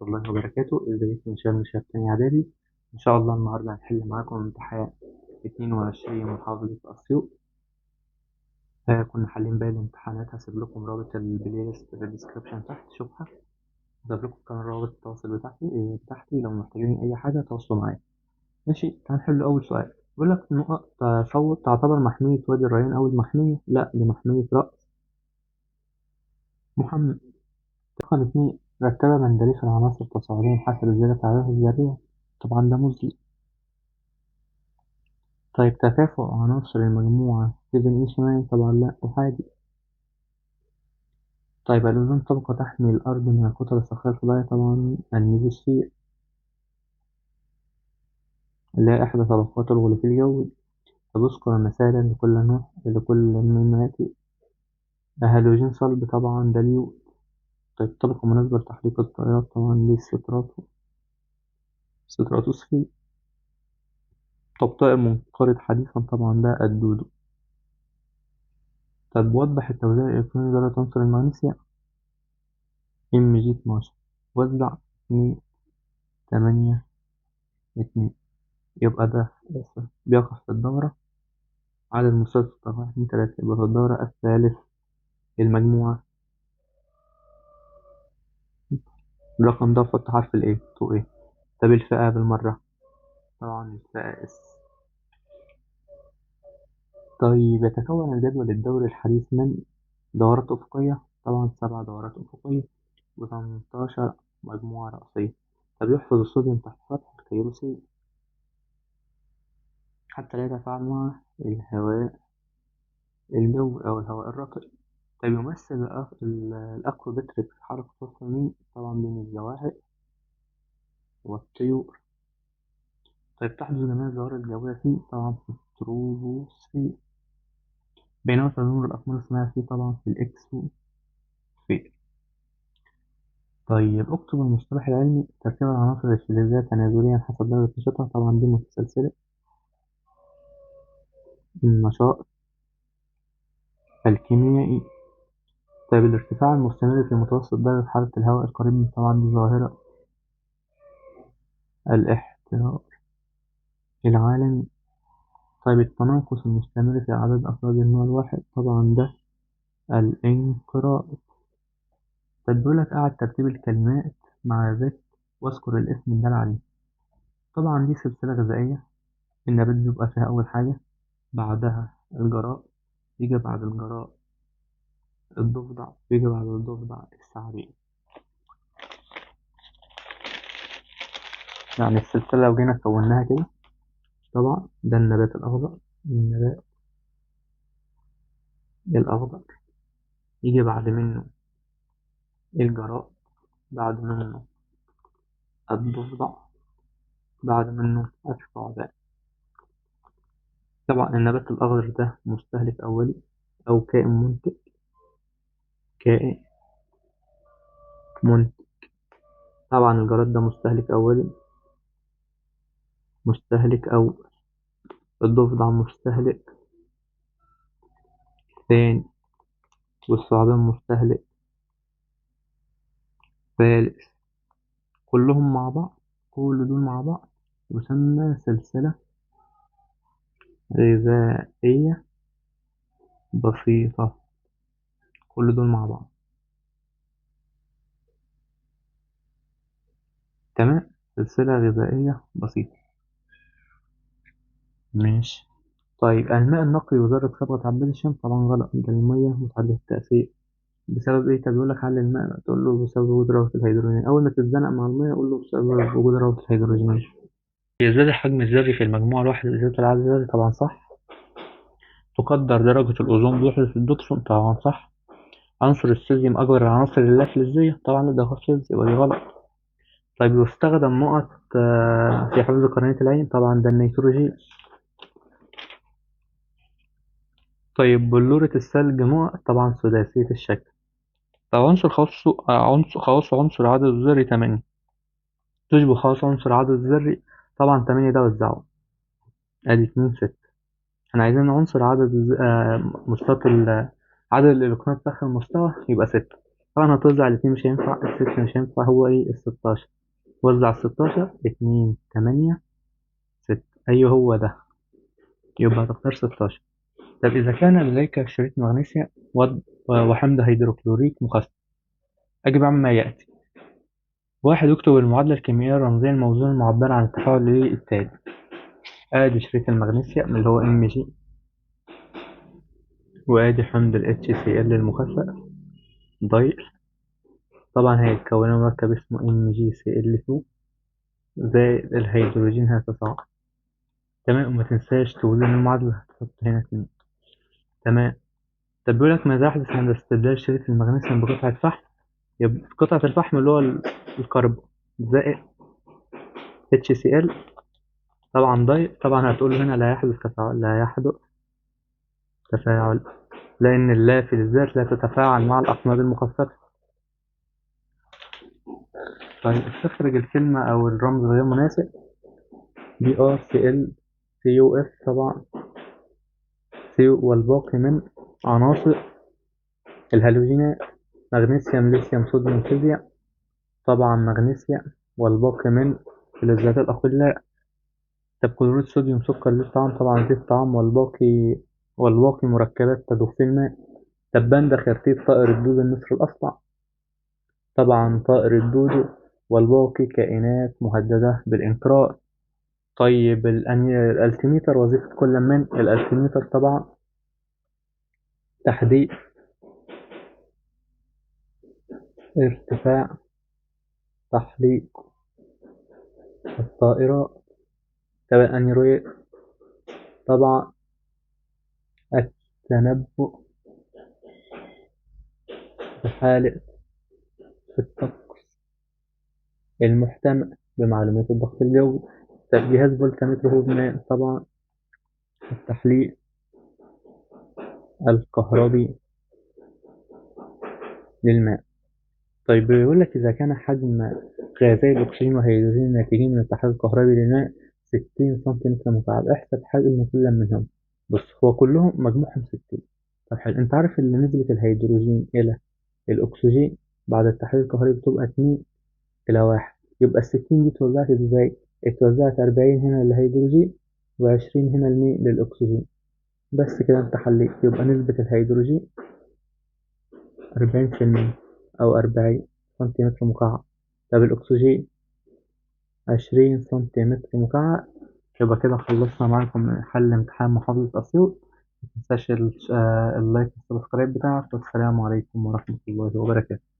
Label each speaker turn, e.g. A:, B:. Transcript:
A: الله وبركاته. ازيكم يا شباب من شباب تاني إعدادي؟ إن شاء الله النهاردة هنحل معاكم امتحان 22 محافظة أسيوط. كنا حالين باقي الامتحانات، هسيب لكم رابط البلاي ليست في الديسكربشن تحت، شوفها. هسيب لكم كمان رابط التواصل بتاعتي لو محتاجين أي حاجة تواصلوا معايا. ماشي، تعال نحل أول سؤال. بيقول لك نقط صوت تعتبر محمية وادي الريان أول محمية؟ لأ، دي محمية رأس محمد. رقم 2، رتب مندليف العناصر تصاعديا حسب زيادة عددها الذرية. طبعا ده مزي. طيب تكافؤ عناصر المجموعة 7 طبعا لأ، أحادي. طيب الأوزون طبقة تحمي الأرض من الكتل الصخرية الفضائية؟ طبعا الميزوسفير، اللي هي إحدى طبقات الغلاف الجوي. طب اذكر مثالا لكل نوع لكل مما يأتي. هالوجين صلب؟ طبعا ده اليود. طيب طبقة مناسبة لتحليق الطائرات؟ طبعا دي ستراتوسفير. طب طائر منقرض حديثا؟ طبعا ده الدودو. طب وضح التوزيع الإلكتروني لذرة عنصر المغنيسيوم. Mg12 وزع 2 8 2. يبقى ده بيقف في الدورة عدد مسدس الطاقة 2 3، يبقى في الدورة الثالث للمجموعة. الرقم ده حط حرف ال A 2A. طب الفئة بالمرة؟ طبعا الفئة S. طيب يتكون الجدول الدوري الحديث من دورات أفقية؟ طبعا 7 دورات أفقية و18 مجموعة رأسية. طب يحفظ الصوديوم تحت سطح الكيروسيل حتى لا يتفاعل مع الهواء الجوي أو الهواء الرطب. طيب يمثل الأكوابتريك في حركة وسط مين؟ طبعا بين الزواحف والطيور. طيب تحدث جميع الظواهر الجوية فيه؟ طبعا في التروبوسفير. بينما تدور الأقمار الصناعية فيه؟ طبعا في الإكسوسفير. طيب اكتب المصطلح العلمي تركيب العناصر الفلزية تنازليا حسب درجة نشاطها؟ طبعا دي متسلسلة. النشاط الكيميائي. طيب الارتفاع المستمر في متوسط درجة حرارة الهواء القريب من؟ طبعا دي ظاهرة الاحترار العالمي. طيب التناقص المستمر في عدد أفراد النوع الواحد؟ طبعا ده الانقراض. طيب بيقولك أعد ترتيب الكلمات مع ذكر واذكر الاسم الدال عليه. طبعا دي سلسلة غذائية، النبات بيبقى فيها أول حاجة، بعدها الجراء، يجي بعد الجراء الضفدع، يجي بعد الضفدع الثعابين. يعني السلسلة لو جينا كوناها كده، طبعا ده النبات الأخضر، النبات الأخضر، يجي بعد منه الجراء، بعد منه الضفدع، بعد منه الثعبان. طبعا النبات الأخضر ده مستهلك أولي أو كائن منتج. كائن منتج. طبعا الجراد ده مستهلك أولي، مستهلك أول. الضفدع مستهلك ثاني، والثعبان مستهلك ثالث. كلهم مع بعض، كل دول مع بعض يسمى سلسلة غذائية بسيطة. كل دول مع بعض، تمام، سلسلة غذائية بسيطة. ماشي. طيب الماء النقي وذرة خبرة عباد الشمس؟ طبعا غلط، ده المية متعددة التأثير. بسبب ايه؟ طب يقول لك حل الماء، تقول له بسبب وجود روابط الهيدروجين. اول ما تتزنق مع المية قول له بسبب وجود روابط الهيدروجين. يزداد الحجم الذري في المجموعة الواحدة بزيادة العدد الذري؟ طبعا صح. تقدر درجة الأوزون بوحدة الدوتسون؟ طبعا صح. عنصر السيزيوم أكبر العناصر اللافلزية؟ طبعا ده غلط، يبقى دي غلط. طيب يستخدم نقط في حفظ قرنية العين؟ طبعا ده النيتروجين. طيب بلورة الثلج نقط؟ طبعا سداسية الشكل. طب خواص عنصر عدد الذري 8. تشبه خواص عنصر عدد الذري؟ طبعا 8 ده وزعه، ادي 2 6. احنا عايزين عنصر عدد مستوى عدد الإلكترونات داخل المستوى، يبقى 6. طبعا هتوزع الاتنين مش هينفع، الست مش هينفع، هو ايه ال16. وزع 16 2 8 6. أيوه هو ده، يبقى هتختار 16. طب إذا كان لديك شريط مغنيسيوم وحمض هيدروكلوريك مخفف، أجب عما يأتي. واحد، اكتب المعادلة الكيميائية الرمزية الموزون المعبرة عن التفاعل التالي. آدي شريط المغنيسيوم اللي هو Mg، وآدي حمض ال HCl المخفف ضيء، طبعا هيتكون مركب اسمه MgCl2 زائد الهيدروجين هيتصاعد. تمام، وما تنساش توزن المعادلة، هتحط هنا 2. تمام. طب بيقولك ماذا يحدث عند استبدال شريط المغنيسيوم بقطعة فحم؟ يبقى قطعة الفحم اللي هو الكربون زائد HCl، طبعا ضيء، طبعا هتقول هنا لا يحدث تفاعل، لا يحدث تفاعل، لأن اللافت الذات لا تتفاعل مع الأحماض المخففة. طيب استخرج الكلمة أو الرمز غير مناسب. BrCl طبعا CO والباقي من عناصر الهالوجينات مغنيسيوم ليثيوم صوديوم فيزياء، طبعا مغنيسيوم والباقي من فلزات الأقلاء. طب كلوريد صوديوم سكر زيت طعام، طبعا زيت طعام والباقي مركبات تدوب في الماء. طب بند خرتيت طائر الدود النسر الأصلع، طبعا طائر الدودو، والباقي كائنات مهددة بالانقراض. طيب الألتيميتر وظيفة كل من الألتيميتر طبعا تحديد ارتفاع تحليق الطائرة. طب الأنيرويد طبعا التنبؤ بحالة الطقس المحتمل بمعلومات الضغط الجوي. طب جهاز فولتمتر هو بناء طبعا التحليل الكهربي للماء. طيب بيقول لك إذا كان حجم غازي الأكسجين والهيدروجين الناتجين من التحليل الكهربي للماء 60 سنتيمتر مكعب، احسب حجم كل منهم. بص، هو كلهم مجموعهم 60. طب حلو، أنت عارف إن نسبة الهيدروجين إلى الأكسجين بعد التحليل الكهربي بتبقى 2 إلى 1، يبقى ال60 دي اتوزعت إزاي؟ اتوزعت 40 هنا للهيدروجين و20 هنا للأكسجين. بس كده أنت حليت، يبقى نسبة الهيدروجين 40% أو 40 سنتيمتر مكعب. طب الأكسجين 20 سنتيمتر مكعب. يبقى كده خلصنا معاكم حل امتحان محافظة أسيوط. متنساش اللايك والسبسكرايب بتاعك، والسلام عليكم ورحمة الله وبركاته.